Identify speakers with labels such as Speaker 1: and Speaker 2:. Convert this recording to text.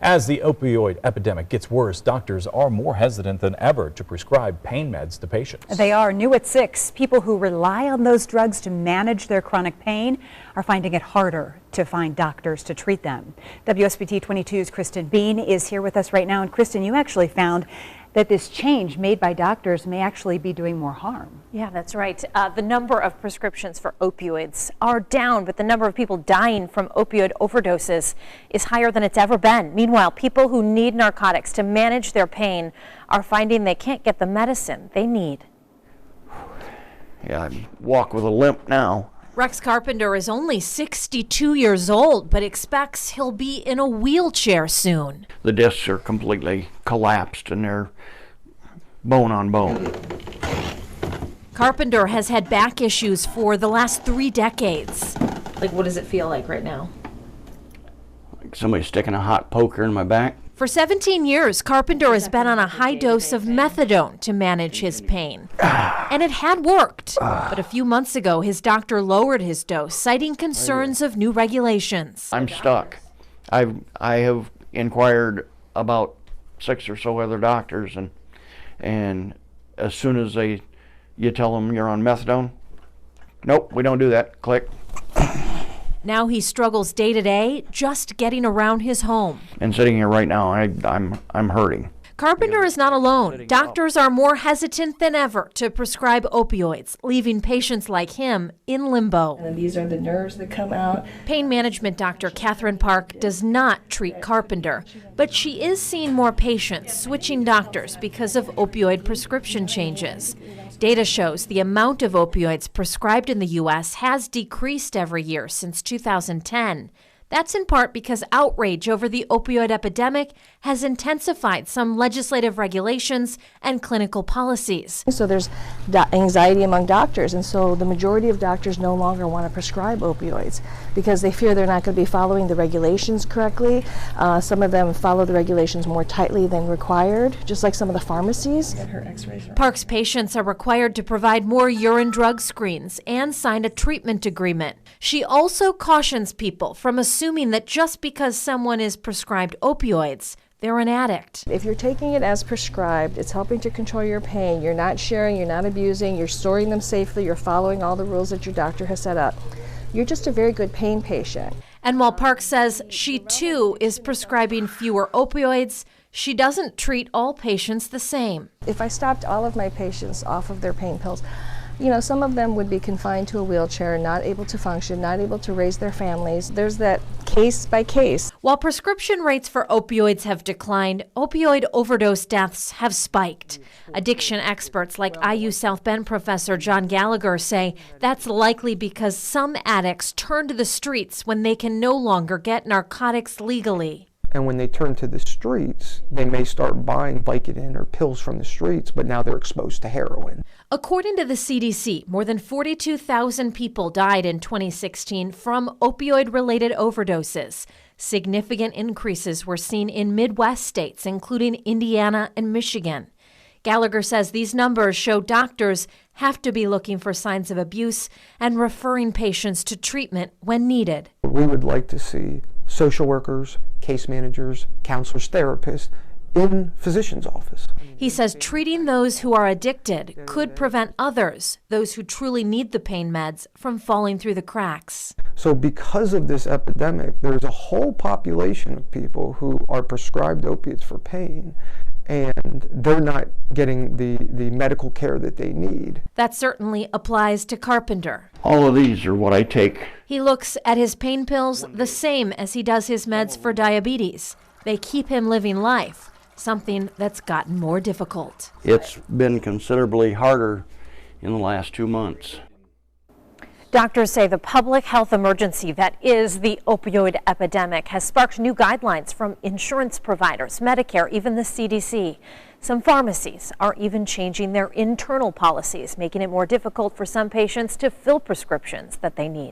Speaker 1: As the opioid epidemic gets worse, doctors are more hesitant than ever to prescribe pain meds to patients.
Speaker 2: They are. New at 6. People who rely on those drugs to manage their chronic pain are finding it harder to find doctors to treat them. WSBT-22's Kristen Bean is here with us right now. And Kristen, you actually found that this change made by doctors may actually be doing more harm.
Speaker 3: Yeah, that's right. The number of prescriptions for opioids are down, but the number of people dying from opioid overdoses is higher than it's ever been. Meanwhile, people who need narcotics to manage their pain are finding they can't get the medicine they need.
Speaker 4: Yeah, I walk with a limp now.
Speaker 5: Rex Carpenter is only 62 years old, but expects he'll be in a wheelchair soon.
Speaker 4: The discs are completely collapsed and they're bone on bone.
Speaker 5: Carpenter has had back issues for the last 3 decades.
Speaker 3: Like, what does it feel like right now?
Speaker 4: Like somebody sticking a hot poker in my back.
Speaker 5: For 17 years, Carpenter has been on a high dose of methadone to manage his pain. And it had worked. But a few months ago, his doctor lowered his dose, citing concerns of new regulations.
Speaker 4: I'm stuck. I have inquired about 6 or so other doctors, and as soon as you tell them you're on methadone, nope, we don't do that. Click.
Speaker 5: Now he struggles day to day just getting around his home.
Speaker 4: And sitting here right now, I'm hurting.
Speaker 5: Carpenter is not alone. Doctors are more hesitant than ever to prescribe opioids, leaving patients like him in limbo.
Speaker 6: And these are the nerves that come out.
Speaker 5: Pain management doctor KATHRYN Park does not treat Carpenter, but she is seeing more patients switching doctors because of opioid prescription changes. Data shows the amount of opioids prescribed in the U.S. has decreased every year since 2010. That's in part because outrage over the opioid epidemic has intensified some legislative regulations and clinical policies.
Speaker 6: So there's anxiety among doctors, and so the majority of doctors no longer want to prescribe opioids because they fear they're not going to be following the regulations correctly. Some of them follow the regulations more tightly than required, just like some of the pharmacies.
Speaker 5: Park's patients are required to provide more urine drug screens and sign a treatment agreement. She also cautions people from assuming that just because someone is prescribed opioids, they're an addict.
Speaker 6: If you're taking it as prescribed, it's helping to control your pain. You're not sharing, you're not abusing, you're storing them safely, you're following all the rules that your doctor has set up. You're just a very good pain patient.
Speaker 5: And while Park says she too is prescribing fewer opioids, she doesn't treat all patients the same.
Speaker 6: If I stopped all of my patients off of their pain pills, some of them would be confined to a wheelchair, not able to function, not able to raise their families. There's that case by case.
Speaker 5: While prescription rates for opioids have declined, opioid overdose deaths have spiked. Addiction experts like IU South Bend professor John Gallagher say that's likely because some addicts turn to the streets when they can no longer get narcotics legally.
Speaker 7: And when they turn to the streets, they may start buying Vicodin or pills from the streets, but now they're exposed to heroin.
Speaker 5: According to the CDC, more than 42,000 people died in 2016 from opioid-related overdoses. Significant increases were seen in Midwest states, including Indiana and Michigan. Gallagher says these numbers show doctors have to be looking for signs of abuse and referring patients to treatment when needed.
Speaker 7: We would like to see social workers, case managers, counselors, therapists in physician's office.
Speaker 5: He says treating those who are addicted could prevent others, those who truly need the pain meds, from falling through the cracks.
Speaker 7: So because of this epidemic, there's a whole population of people who are prescribed opiates for pain, and they're not getting the medical care that they need.
Speaker 5: That certainly applies to Carpenter.
Speaker 4: All of these are what I take.
Speaker 5: He looks at his pain pills the same as he does his meds for diabetes. They keep him living life, something that's gotten more difficult.
Speaker 4: It's been considerably harder in the last 2 months.
Speaker 3: Doctors say the public health emergency that is the opioid epidemic has sparked new guidelines from insurance providers, Medicare, even the CDC. Some pharmacies are even changing their internal policies, making it more difficult for some patients to fill prescriptions that they need.